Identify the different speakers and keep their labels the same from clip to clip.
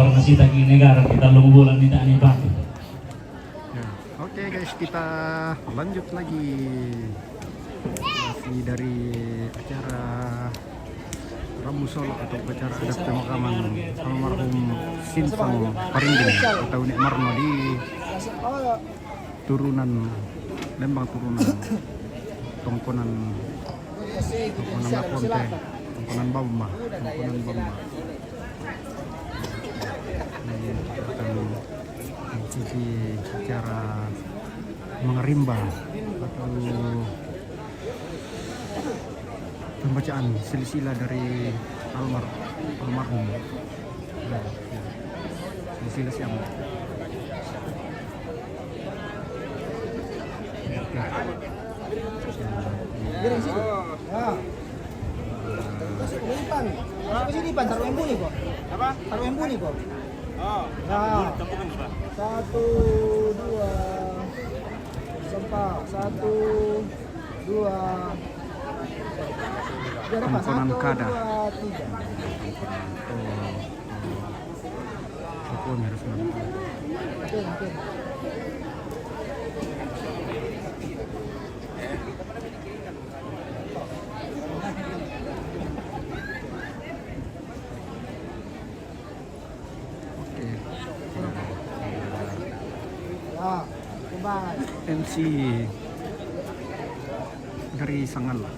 Speaker 1: karena sita kini negara kita lunggulan tidak nih Pak.
Speaker 2: Ya, oke guys, kita lanjut lagi masih dari acara Rabu Solo atau acara adat pemakaman almarhum Sinsang Paringging atau Nek Marno di turunan Lembang turunan Tongkonan Laponte, Tongkonan Bamba. Ini akan mengikuti acara mengerimba atau pembacaan silsilah dari almarhum. Silsilah siapa?
Speaker 3: Masuk ke sini, Pan. Taruh embu nih, kok. Apa? Taruh embu nih, kok. Oh. Nah. 1, 2. Sempak. 1, 2.
Speaker 2: Tongkonan kada.
Speaker 3: 1, 2, 3. Oke. Ya, kembali.
Speaker 2: MC dari Sangal,
Speaker 3: 1,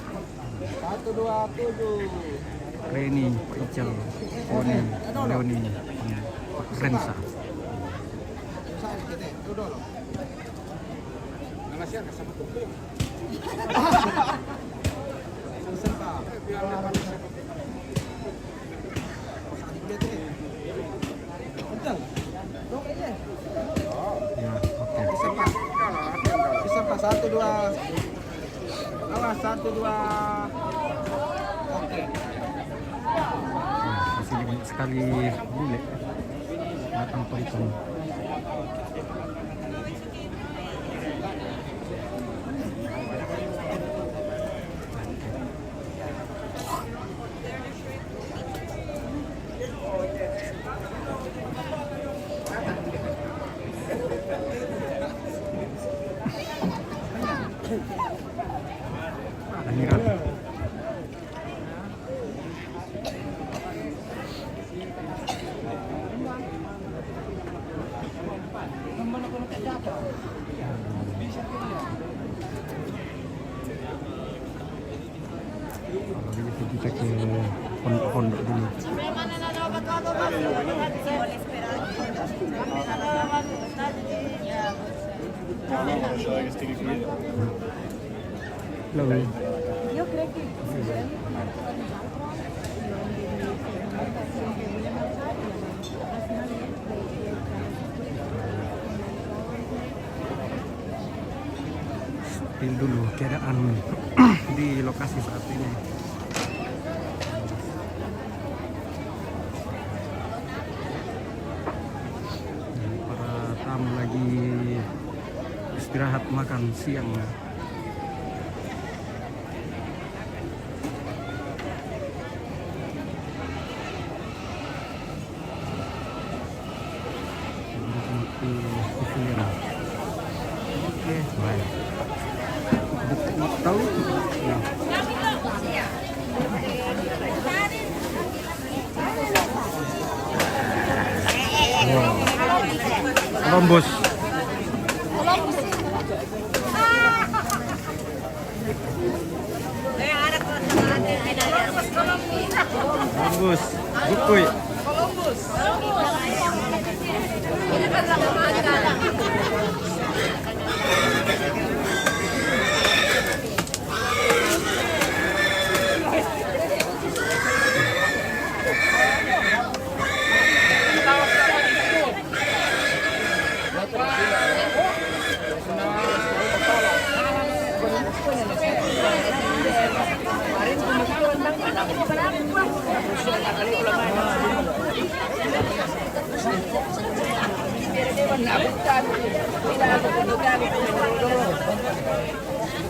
Speaker 3: 2, 7.
Speaker 2: Reni, Pak Ical, Oni, Leoni, Pak Rensa. Ya, oke.
Speaker 3: Bisa 1, 2. Awas 1, 2. Oke.
Speaker 2: Di sini banyak sekali bule datang perhitung. Amirat. Kalau begitu kita ke pondok-pondok dulu. Halo.
Speaker 4: Yo creo que
Speaker 2: Spill dulu keadaan di lokasi saat ini. Para tamu lagi istirahat makan siang. Oke, baik. Tahu? Ya. Wow. Columbus. Columbus. Bukui.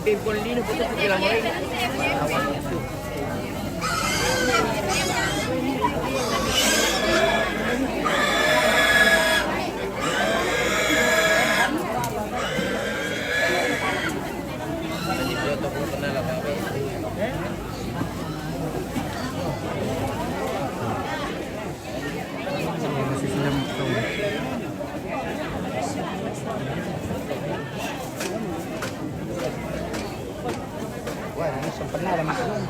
Speaker 5: Pimpolino puto porque la morena.
Speaker 3: pernah ada maklum.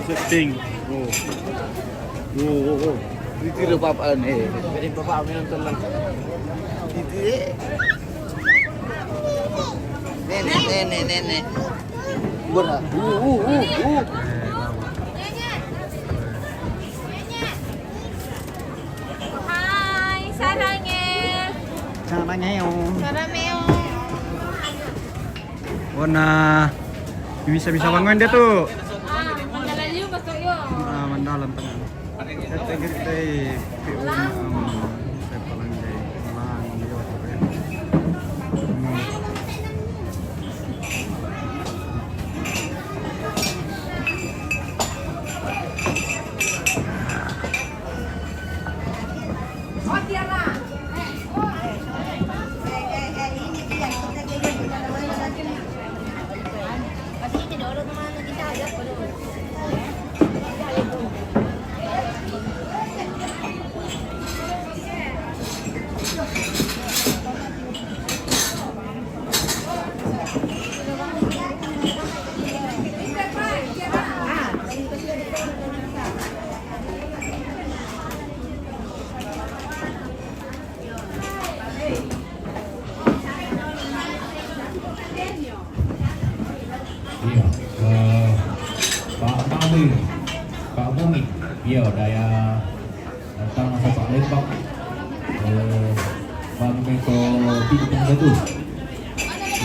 Speaker 2: Setting.
Speaker 5: Itu udah papaan jadi bapak kami nonton lang. Itu nenek. Berat.
Speaker 4: Hai, sarangnya.
Speaker 2: Sarangnya.
Speaker 4: Sarameo.
Speaker 2: Warna bisa bangun dia tuh.
Speaker 4: Mandalan yun, basta yun.
Speaker 2: Mandalan tengah. Kita saya palang deh. Malang dia apa ya?
Speaker 4: Oh, Tiara. Kasi tinuro naman ng kita agad ko doon.
Speaker 1: Iya, Pak Bumi, iya daya datang masa Pak Lembang, Bang Meko Bintang itu,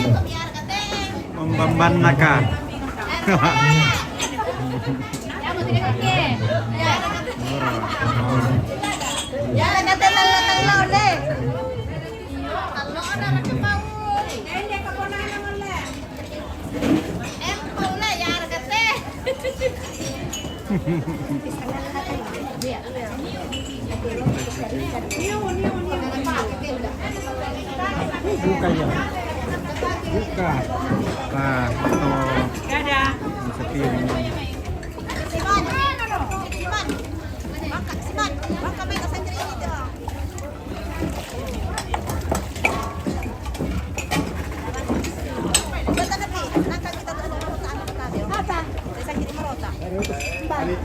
Speaker 1: iya.
Speaker 2: Membamban naka.
Speaker 4: Jangan natin lang ulit. Talo na nagpaul. Hindi ka po na naman ulit. Paula, yara ka te.
Speaker 2: Buka. Nah, itu bisa piring.
Speaker 4: Simon, baka may kasandri dito. Bata na pi, nakakita kita doon sa ano ka tayo. Apa? Sa kiti marota. Bali.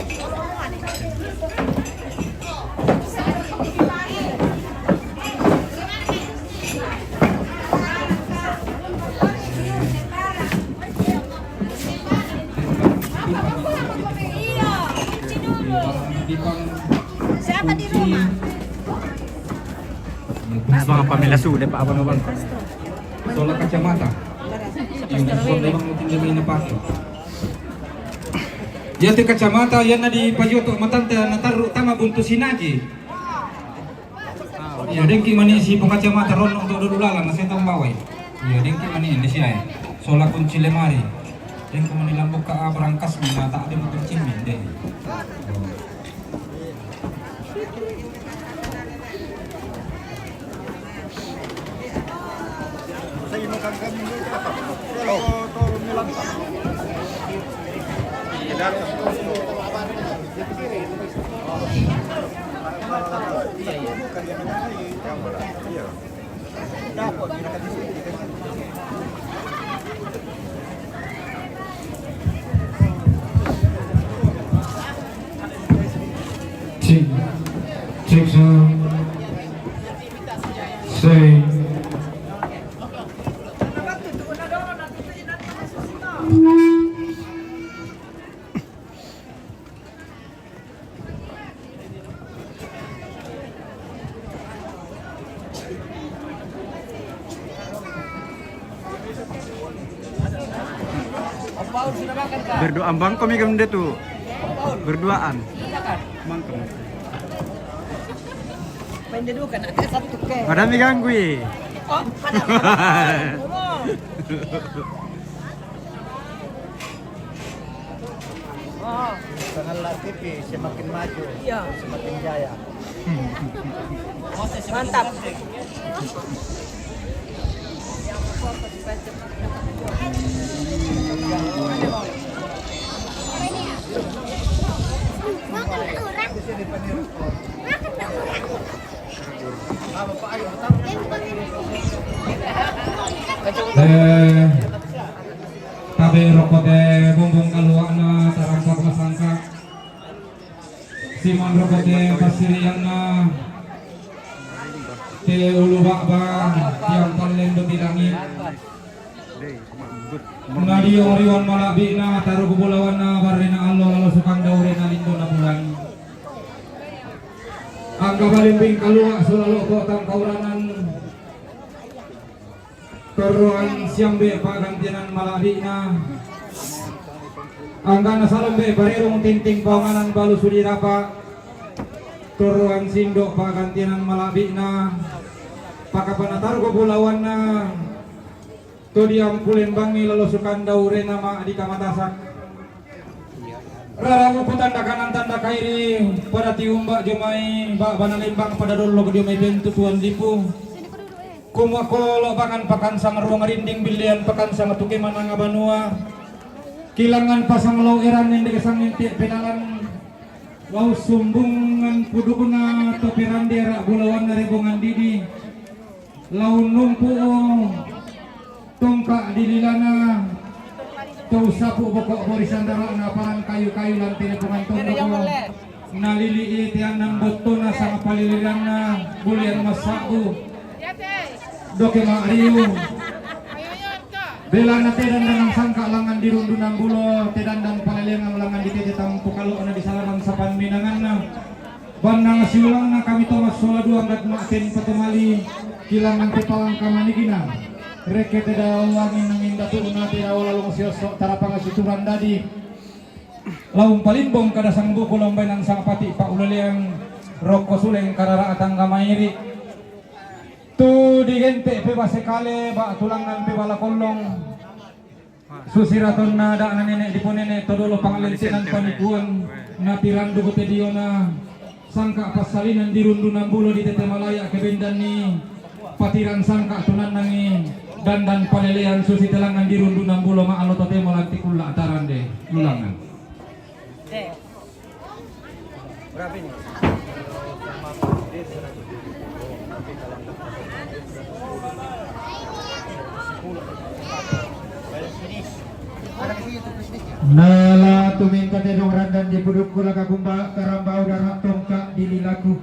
Speaker 4: Siapa di rumah?
Speaker 2: Nah, bang pamilya sudah Pak Abang.
Speaker 1: Soal kacamata, yung soal na ibang tingin na pakai. Jadi kacamata yan na di pajoto matanta nataru tama buntusin aja. Ya dengki mani si kacamata ron untuk dulu lalang nasi tong bawai. Ya dengki mani ini siya. Soal kunci lemari. Dengki mani lambok ka berangkas mina tak ada kunci min deh.
Speaker 2: Iya.
Speaker 1: Cek sound. Say.
Speaker 2: Berdoa bang kami gamde tuh. Berduaan. Mangkem.
Speaker 3: Pendedukan ada satu ke.
Speaker 2: Madami ganggu ye.
Speaker 3: Oh, ada. Oh,
Speaker 5: Tengah TV semakin maju,
Speaker 3: iya.
Speaker 5: semakin jaya.
Speaker 3: Mantap.
Speaker 1: Tabe rokote bumbung kaluana tarangkap masangka Simon rokote pasiriana te ulu bakba yang paling di langit Nadio riwan malabina taru kubulawana barina allo lalu sukang daurina lindona bulan angka balimbing kalua selalu kotang kauranan Keruan siang be pagantianan malabina Anggana salombe barirung tinting panganan balu sudirapa Keruan sindo pagantianan malabina Pakapanatar ko bulawan Todiam pulen bangi lalu sukan daure nama di kamatasak Raramu putanda kanan tanda kairi pada tiumba jomai bak banalimbang pada dulu jomai bentuk tuan dipu Kumakolo pangan pakan sang ruang rinding bilian pakan sang tuke mananga banua kilangan pasang lau eran yang dekesang inti pedalan lau sumbungan pudukuna topiran dera bulawan narebongan didi lau numpu tongkak dililana tau sapu bokok borisan dara ngapalan kayu-kayu lan telepongan tongkak nalili itian nang botona sang palilirana bulian masaku Doke Mario Bela na tedan dan sangka langan di rundunan bulo tedan dan palaliang langan di tete tampu kalau ana di salaman sapan minangan na bandang siulang na kami Thomas sola dua angkat makin patemali kilangan pepalang kamanigina reke teda wangin nangin datu una teda lalu siosok tarapang situran dadi laung palimbong kada sang buku lombay nang sang pati pak ulaliang roko suleng karara atang kamairi tu digente pe basekale ba tulangan pe bala kolong susiraton na da nenek diponene todolo pangalensinan panikuan na tirandu gote diona sangka pasalinan dirundunan bulo di tete malaya kebendan ni patiran sangka tunan nangi dan palelean susi telangan dirundunan bulo ma alo tote molanti kula tarande lulangan
Speaker 5: Berapa ini?
Speaker 1: Nala tuming katedong randan di puduk kula kakumba karambau darak tongkak dililaku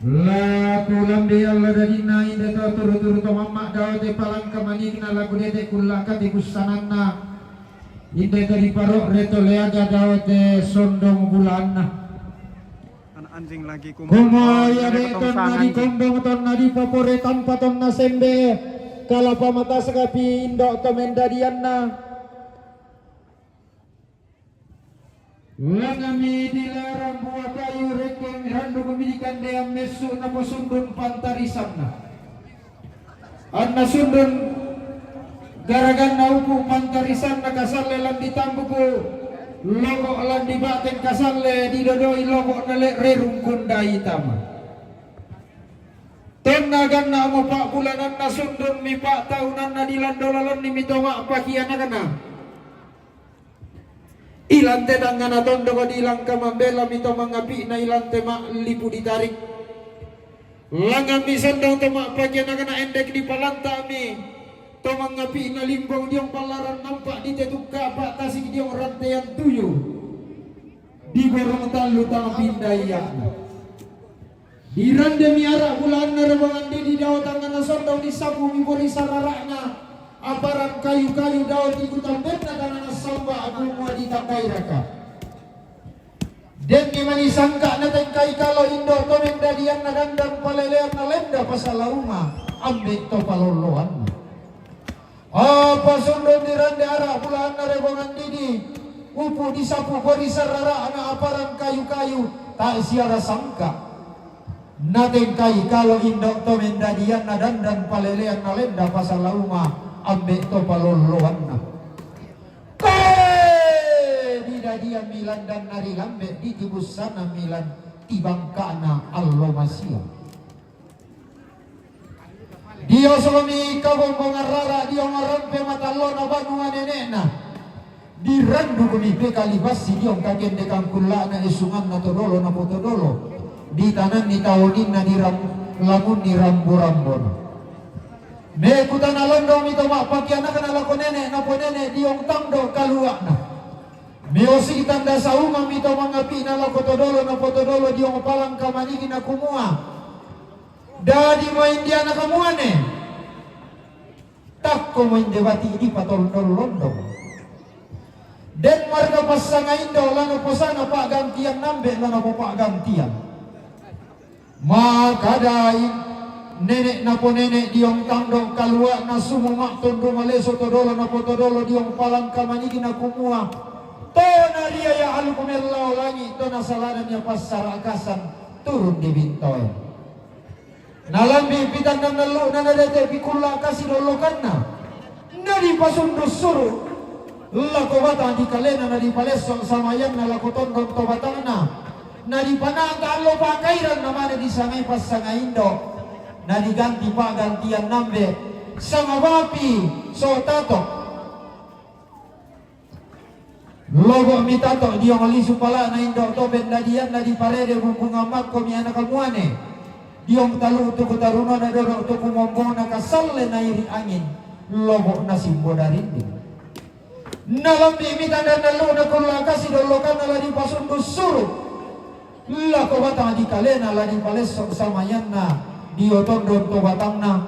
Speaker 1: laku lamdi Allah dadina inda to turu-turu to mamma dawate palang kamanigna lagu dede kula katibusananna inda dari parok reto leaga dawate sondong bulanna
Speaker 2: Anak anjing lagi
Speaker 1: kumoya de ton nadi kondong ton nadi popore tanpa ton nasembe kalapa mata sekapi indok komendadianna Langami dilarang buah kayu rekeng randu pemilikan deam mesu napa sundun pantarisan anna sundun garagan naupu pantarisan nakasale lan ditambuku logo lan dibaten kasale didodoi logo nalek rerung kunda hitama tenagan na mo pak bulanan na sundun mi pak tahunan na dilandolalan ni mitonga pakiana kana ilante dengan tondo ko dilang kamambela mito mangapi na ilante ma lipu ditarik Langang mi sandang tama pagyan na endek di palanta mi. Tomang ngapi na limbong diong palaran nampak di tetuk kapa tasik diong rantaian tuyo. Di borong talu tang pindaya. Di rande mi arak bulan na rebangan di daw tangan na sondong di sapu mi bori sararakna. Aparan kayu-kayu daw di kutambet na tangan na samba aku mua di takai raka. Den ni mani sangka na tengkai kalau indo tomeng dadian na dandang palelean na lenda pasala rumah ambek to paloloan. Apa sundo di rande arah bulan na rebongan didi upu disapu bori sarara na aparan kayu-kayu tak siara sangka na tengkai kalau indo tomeng dadian na dandang palelean na lenda pasala rumah ambek to paloloan. Dia milan dan nari lambe di tibus sana milan tibangkana allo masia. Dia suami kabong mengarara dia ngarampe mata lona banguan nenekna. Di randu kami bekali basi dia kagen dekang kulana esungan na todolo na potodolo. Di tanan ni tahunin na lamun ni rambu-rambon. Me kutana londo mi tomak pakiana kana lako nenek na po nenek diong tangdo kaluakna. Miosi tanda sauma mito mangapi na la potodolo na potodolo diong palang kamanigi na kumua. Dadi mo India na kamuane. Takko mo indebati di patol londo. Den marga pasanga indo lano posana pa gantian nambe lano po pa gantian. Makadai nenek na po nenek diong tangdo kalua na sumumak tondo maleso todolo na potodolo diong palang kamanigi na kumua. Tona dia ya alu kumerlau langi tona saladan ya pasar akasan turun di bintoy. Nalambi pitan dan nalu nanadete pikula kasih lolokanna. Nadi pasundo suru. Lako bata di kalena nadi palesong samayan na lako tondong tobatana. Nadi panata allo pakairan namanya di sangai pas sangai indo. Nadi ganti pak gantian nambe. Sama bapi so tato. Logo mitato dia ngalisu pala na indo toben dadian na di parede bunga makko mi anak kamuane diong talu tu kutaruna na dorok tu kumombong na kasalle na iri angin logo na simbo darindi nalambi mitanda na lo na kulla kasi dolokan na ladi pasundo suru la ko batang di kalena ladi palesok samayan na dio tondon to batang na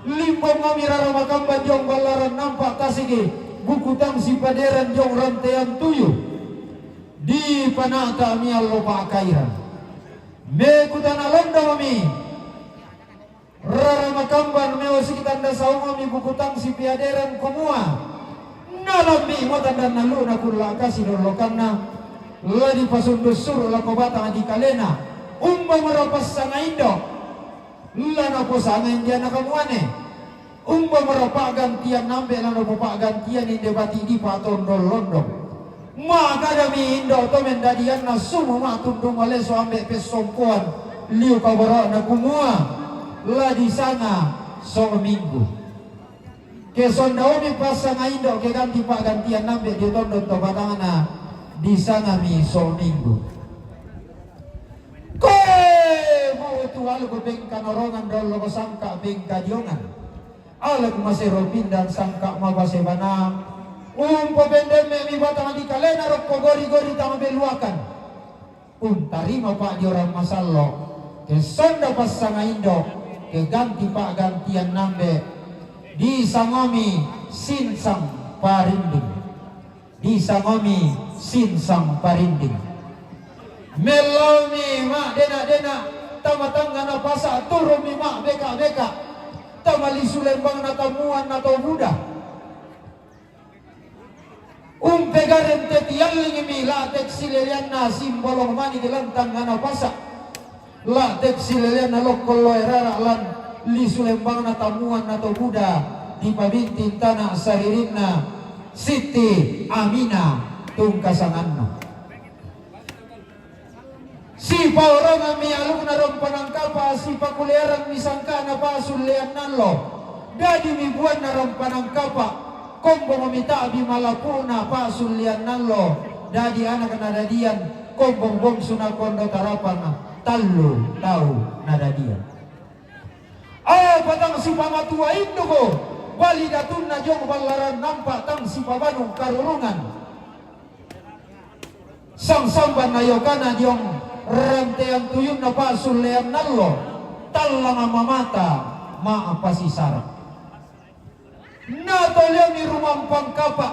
Speaker 1: limbong ngamirara makamba diong balaran nampak kasigi buku tang si paderan jong rantaian tuyu di panata mi allo pakairan me kutana londo mi rara makamban me osikitan da saunga mi buku tang si paderan kumua nalambi matanda nalu na kulla kasi dolokanna ladi pasundo suru la kobata di kalena umba marapas sanga indo lana posanga indiana kamuane umba meropak gantian nambe lano popak gantian inde bati di paton londo. Maka dami indo to mendadian na sumu ma tundung ole so ambe pesompoan liu kabara na kumua la di sana so minggu. Ke sondaomi pasanga indo ke ganti pak gantian nambe di tondo to batangana di sana mi so minggu. Ko mau tualu ko bengkan orongan dolo ko sangka bengka diongan. Alag masero pindan sangka mabasebana pabendem mi batang di kalena rok gori-gori tama beluakan tarima pak di orang masallo ke sonda pas sanga indo ke ganti pak gantian nambe di sangomi sinsang parinding di sangomi sinsang parinding melomi mak dena tama-tangga na pasa turun mi mak beka tamali sulembang na tamuan na to buda pegaren tetialing mi la teksilelian na simbolong mani gelantang na pasa la teksilelian na lokolo erara lan li sulembang na tamuan na to buda di pabintin tanah saririnna Siti Amina tungkasanganna si paurang mi alung na ron panangkapa si pakuleran mi sangka na pasulian nanlo dadi mi buwan na ron panangkapa kombo mamita abi malapuna pasulian nanlo dadi anak na dadian kombong bom sunal kondo tarapan na talo tau na dadian Batang si pamatua Indo bali datun na jong balaran nampak tang si pabanung karurungan sang samban na yokana jong ranteang tuyun na pasul leang nallo talang mamata maapasisara natoliang ni rumang pangkapa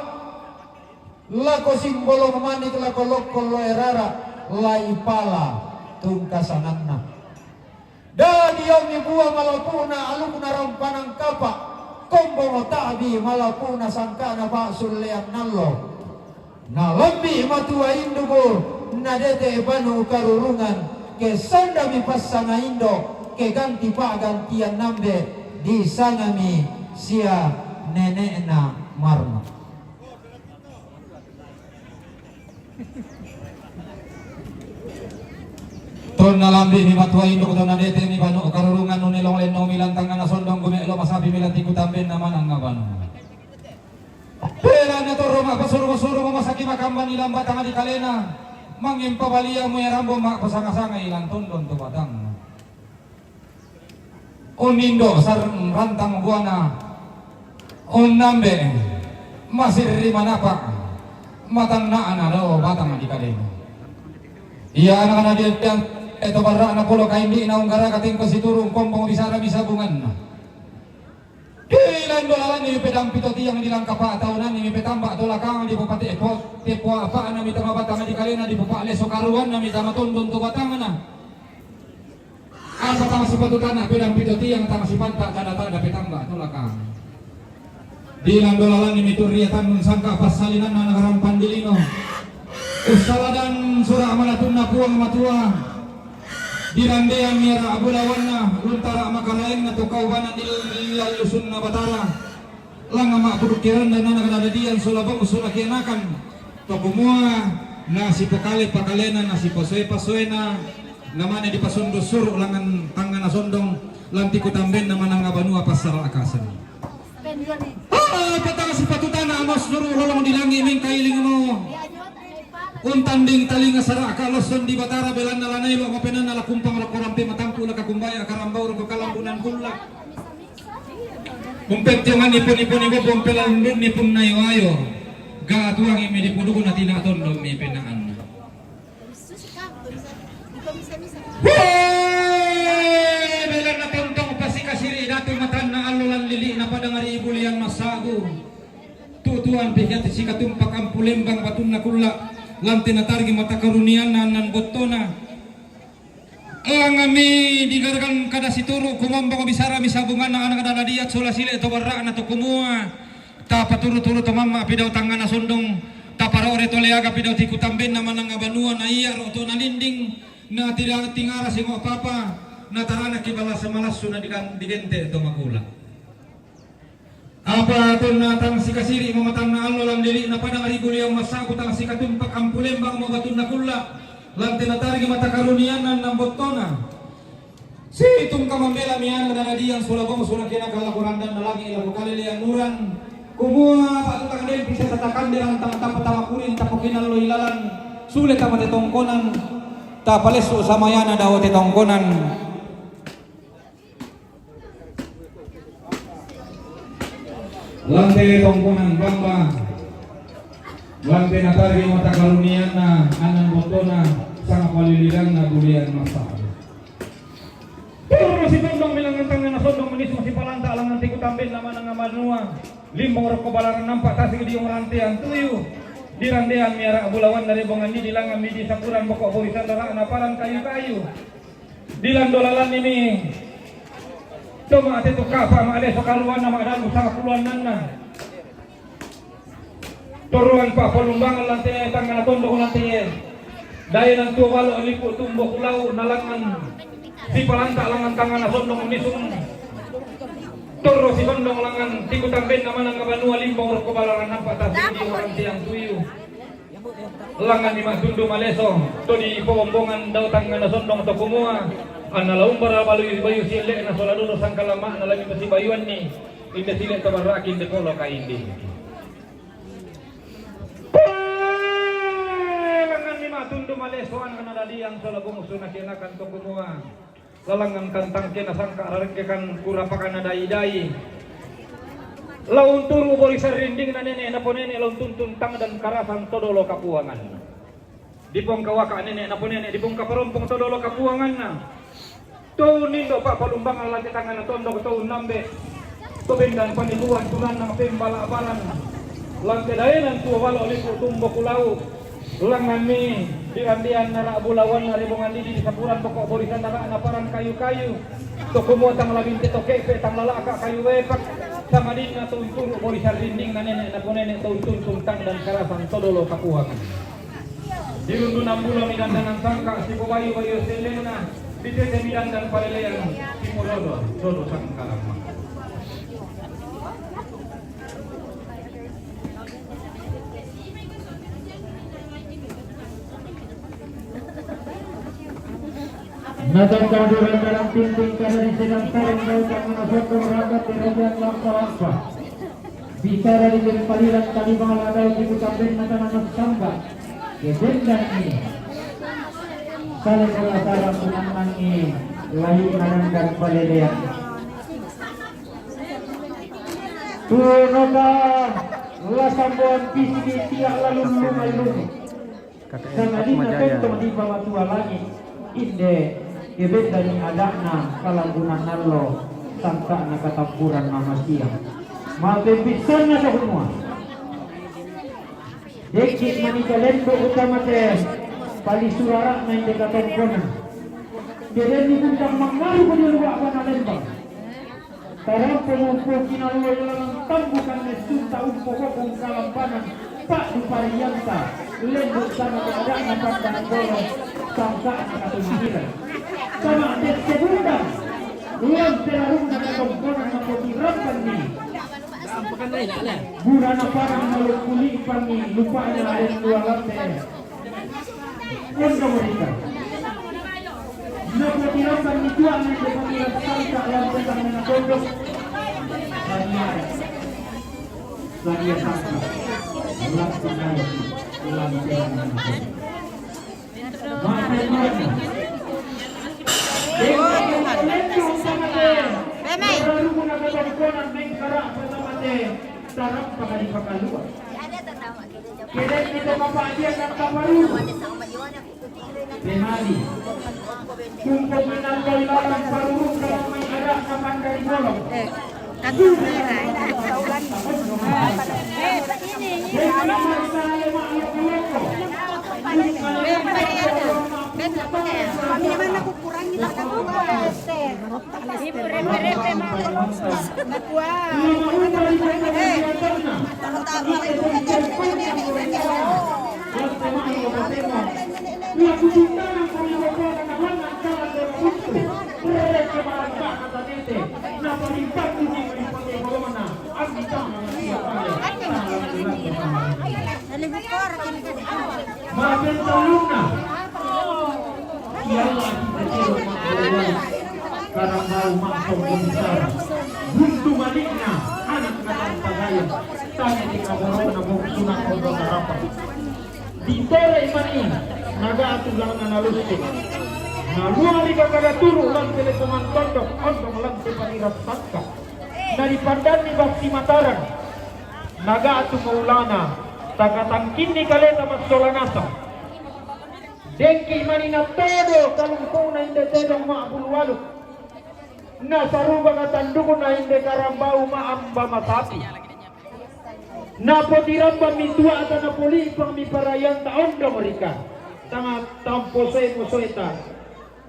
Speaker 1: lako simbolo manik lako lokol lo erara lai pala tungkasananna dadi yang ibuang malapuna alumna rampanang kapa kombong tabi malapuna sangkana basul leang nallo nalambi matua indugo nadete banu karurungan ke sandami pasanga indo ke ganti pa gantian nambe di sangami sia nenekna marma ton nalambi mi matua indo ko na dete mi banu karurungan no nilong leno milantang na sondong gumelo masabi milanti ko tamben naman ang ngabano pera na to roma pasuro masaki makamban ilang batang di kalena mangim pabaliya mo yarambo pasanga-sanga ilang tondon to batang unindo sar rantang buana nambe masir rimanapa matang na anaro batang di kalena iya anak-anak dia eto barra na polo kaindi na unggara kating pasiturong kompong bisara bisabungan na ilan dolalan ni pedang pitoti yang dilang kapa tahunan ni petamba tolakang di bupati tepo apa na mitama batang di kalena di bupati sokaruan na mitama tondon to batang na asa tama sipatutana pedang pitoti yang tama sipanta kada petamba tolakang dilan dolalan ni mituriatan sangka pasalinan na nagarampan dilino usaladan surah malatun na puang matua dirandean mira abulawan na luntara makaraeng na tukaubanan nilalusun na batara lang ama pudukiran dan na nagadadian sulabang usulakianakan to kumua na si pakale na si pasoy na naman di pasundusur ulangan tangan na sondong lanti kutamben naman ang abanua pasara akasan patang si patutana amos nuru rolong dilangi ming kailing mo untanding talinga sara kaloson di batara belan nalanay lo kapenan nala kumpang rakorampi matampu la kakumbaya karambau ro kalambunan kulla kumpet jangan ipon-ipon ibo pompelan dun nipun nayo ayo ga tuang imi dipudugo na tinaton do mi penaan belan na tontong pasikasiri datu matan na alulan lili na padangari ibulian masagu tutuan pihyat si katumpak ampulembang batun na kulla lanti natargi mata karunian nan botona ang ami digarakan kada situru kumamba ko bisara bisabungan na anak kada diat sola sile to barra na to kumua ta paturu-turu to mama pidaw tangan na sondong ta parore to leaga pidaw ti kutamben naman ang abanua na iya ro to nalinding na tidak tingara singo papa na tarana kibala sa malasu na digente to makula apa ton natang si kasiri mamatang na alo lang dili na padang ariguli ang masago tang si katumpak ang pulembang mabatun na kula lang tinatargi mata karunianan ng botona si itong kamambela miyan na nanadiang sulabong sulang kinakalakurandan na lagi ilang bukalili ang nuran kumuha patutang din pisa tatakan dirang tama-tama-tamakurin tapukinan lo ilalan sulit ang matitongkonan tapaleso sa mayana daw titongkonan lantai tongkonan bamba lantai natari mata karunian na anan botona sang paliliran na bulian masa pero si tondong bilang tangan na sondong manis masih palanta alang nanti kutamben naman ang amanua limbong rok kebalaran nampak tasig di yung rantean tuyo di randean miara abulawan dari bongan di dilangan di sakuran pokok borisan daraan aparan kayu-kayu dilan dolalan ini cuma ate to kapa maale sokaruan na madan usang puluhan na toruan pa polumbangan lantai tangan tondo lantai daya nang tuwalo alipo tumbo kulaw nalangan si palanta langan tangan sondong unisung toro si bandong langan tikutamben naman ang abanua limbong roko balaran nampak tasig di orang tiang tuyo langan di masundo maleso to di pombongan daw tangan sondong to kumua analaum para bayu sile na soladuno sang kalama na lagi si bayuan ni inde sile to barakin de polo ka indi langan ni matundo malesoan kana dadiang solabong usuna kinakan to kumua lalangan kantang kena sangka rarkekan kurapakan dai-dai. Laun turu borisar rinding na nenek na po nenek laun tuntun tang dan karasan todolo kapuangan. Dipong kawaka nenek na po nenek dipong kaparumpong todolo kapuangan na. To nindo pa palumbang ang lagi tangan na tondo to nambe. Tubindan paniluan tunan ng pembala-balan. Langke dahilan po walo lipo tumbo kulau. Ulangan mi diandian na bulawan na ribungan di sapuran pokok borisan na parang kayu-kayu. To kumotang labinti to kepe tang lalaka kayu wepak. Sama din na tuntun borisan rinding na nenek na po nenek tuntun tuntang dan karasan todolo kapuangan. Dirundu 6 bulan midandan sangka si Bayu Selena. Bitete midandan palelean si Morodo Dodo Sangkalama.
Speaker 6: Natang kaduran dalam pinting karena di sedang sarang dalam menasab kemerakat kerajaan langkah-langkah. Bicara di dalam paliran tadi mengaladau di kutambin mata-mata sangka. Kebendan ini saling berasara menangan ini layu menangkan palelean. Tunoka lasambuan pisi tiak lalu lumai-lumai. Sangadina kentong di bawah tua langit. Inde kebendan ini adakna kalambunan nalo sangka na katampuran manusia. Mabebisan na sa semua. Dekit manikalendo utama teh pali suara na hindi katampunan. Keden ni kutang mangaru ko din wa na lembang. Tarang pumumpo kinaluwa lang tambukan na sunta umpo ko kung kalampanan. Pak di pariyanta lendo sama adakna pandangan bolong sangka na katumiran. Sama des segunda. Ulang terarung na katampunan na potirapan ni. Burana parang malukuli pangi lupanya ada dua lantai. Kondo mereka. Napotirapan ni tuan ni pemikiran sangka lantai kami na kondo. Sania sangka. Langsung naik lantai na kondo. Maafkan mana? Lendo sama deh. Baru guna katampunan mengkarak bersama deh. Sarap pakali pakalua. Kaya kita mapadian ng kaparu. Benali. Kung pagminanggal lalang parurong na may arak na pandari bolong.
Speaker 4: Kagum merah.
Speaker 6: Maafkan taluna. Ialah kita tidak karena mau masuk komisar. Buntu maliknya anak anak pagaya. Tanya di kaboron na buksunan kondo karapan. Ditore imani naga atulang na nalusik. Naluali ka kagaturo lang telepoman tondok ondong lang si panirap sangka. Naripandan ni Bakti Mataran. Naga atu maulana. Takatangkin ni kaleta masolanasa. Dengki manina todo kalungkong na hindi tedong maabulwalo. Nasaruba katandukon na hindi karambao maamba masapi. Napotiramba mitua at napuli pang miparayan taon do mereka. Tanga tamposoy mosoita.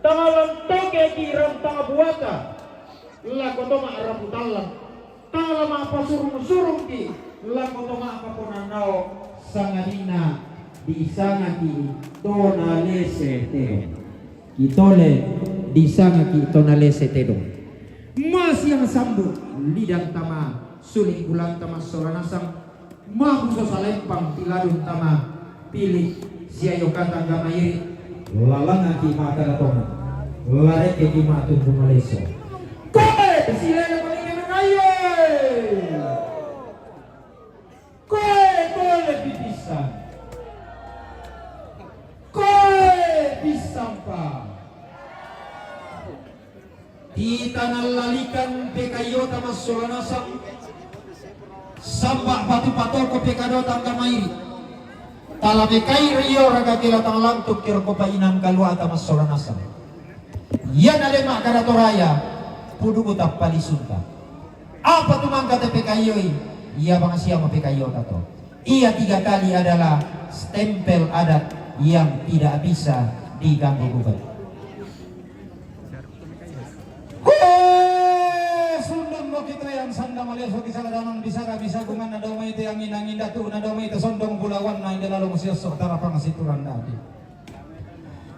Speaker 6: Tanga lantoke kiram tanga buata. Lakoto maaraputalang. Tanga lama pasurung-surung ki. Lakoto maapapunanaw sangadina di isangati tonalese te. Kitole di sangati tonalese te dong. Mas yang sambut lidang tama suling bulan tama soranasang mabuso salempang tiladun tama pilih siayo kata gamairi lalang ati mata natongan lareke di matun pumaleso koe sila na paling mengayo koe pipisan koe pisampa kita nalalikan PKIO tamas solanasang sambak batu patoko PKDO tangga mairi tala PKI Rio raga kila tanglang tukir kopainan kalua tamas solanasang yan alemak karatoraya pudu utap palisunta apa tumang kata PKIO iya bang siapa PKIO tato ia 3 kali adalah stempel adat yang tidak bisa diganggu gugat. Sundong mo kita yang sanda malias wag isa ladamang bisara bisagungan na daw may ito angin datu na daw may ito sondong bulawan na hindi lalong siyosok tarapang situran dati.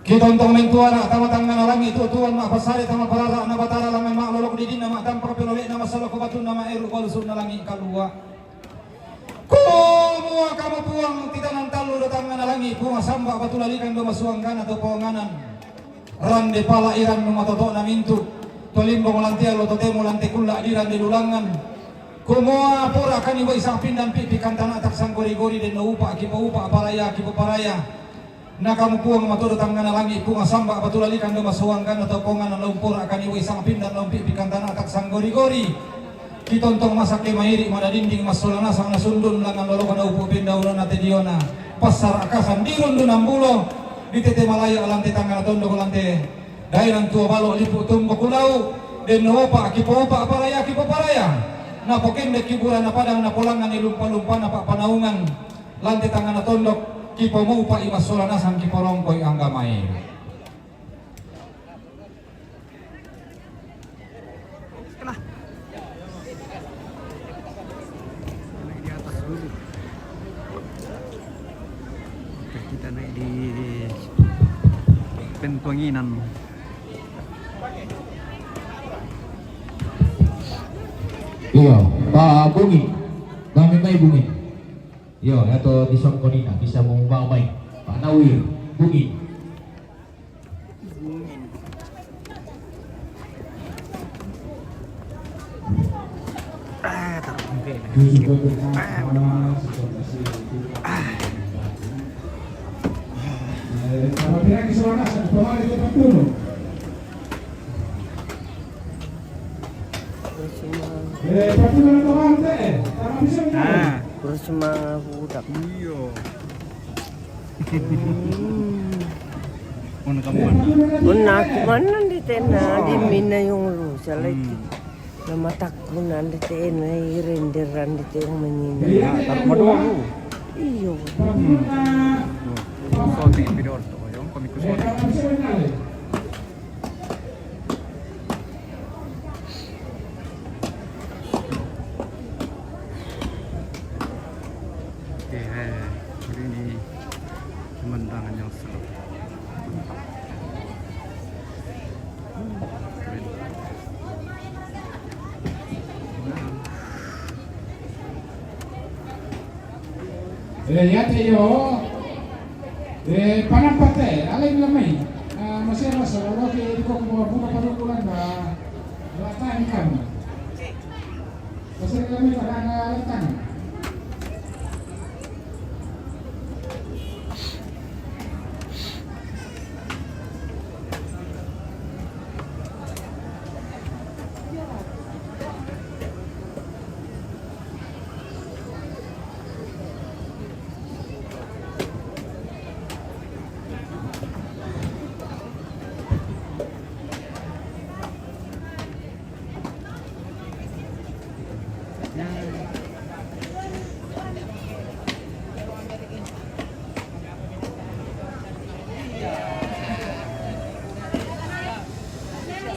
Speaker 6: Kita untong mentuara tamatang na langit tutuan makapasari tama parara na batara lang may maklolok di din na matampak pinuli na masalo kubatun na maeru kalusod na langit kalua. Kumua kamu puang titanang talu datang na langit bunga samba patulalikan do masuangkan atau pawanganan rande pala iran no matoto na mintu tolimbong lantia lo totemo lanti kula diran di dulangan kumua pura kan iwa isang pindan pipikan tanah tak sanggori-gori den upa paraya na kamu puang matoto datang na langit bunga samba patulalikan do masuangkan atau pawanganan lumpur akan iwa isang pindan lo pipikan tanah tak sanggori-gori kitontong masak mairi mana dinding masulana sang nasundun langan lolokan upu pindauna nate diona pasar akasan dirundun ambulo di tete malaya alante tangga tondo kolante dairan tua balo lipu tumbo kulau den opa kipopa paraya na pokende kiburan na padang na polangan ni lumpa na pak panaungan lante tangga na tondok kipo mupa imasulana sang kiporongkoy anggamai.
Speaker 2: Kita naik di Pentuanginan.
Speaker 6: Iya, Pak Bungi, kami may Bungi. Iya, atau di Songkonina bisa mengumumai Pak Nawir Bungi.
Speaker 7: Terus mga budak.
Speaker 2: Iyo.
Speaker 7: Una, kumana dito na, di mina yung lusa. Namatak ko na dito na i-renderan dito yung manina.
Speaker 2: Maduro.
Speaker 7: Iyo.
Speaker 2: Soti video to yung komikus soti. Hari ini pemandangan yang seru.
Speaker 1: Yate yo panampate alay lamay masaya masarap di ko mga bunga parukulan ba latan kan masaya kami parang latan.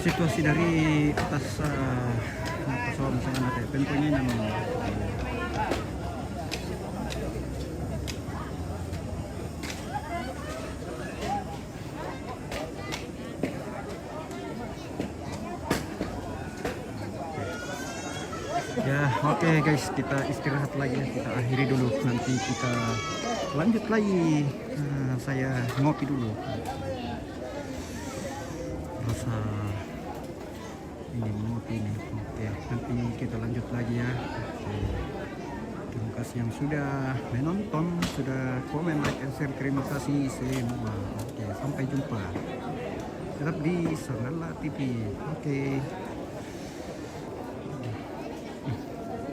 Speaker 1: Situasi dari atas pesawat misalnya nanti tentunya namanya ya. Oke guys, kita istirahat lagi ya, kita akhiri dulu, nanti kita lanjut lagi. Saya ngopi dulu, rasa ini ngopi nih. Oke, nanti kita lanjut lagi ya. Terima kasih yang sudah menonton, sudah komen, like, and share. Terima kasih semua. Oke, sampai jumpa. Tetap di Sangala TV. Oke.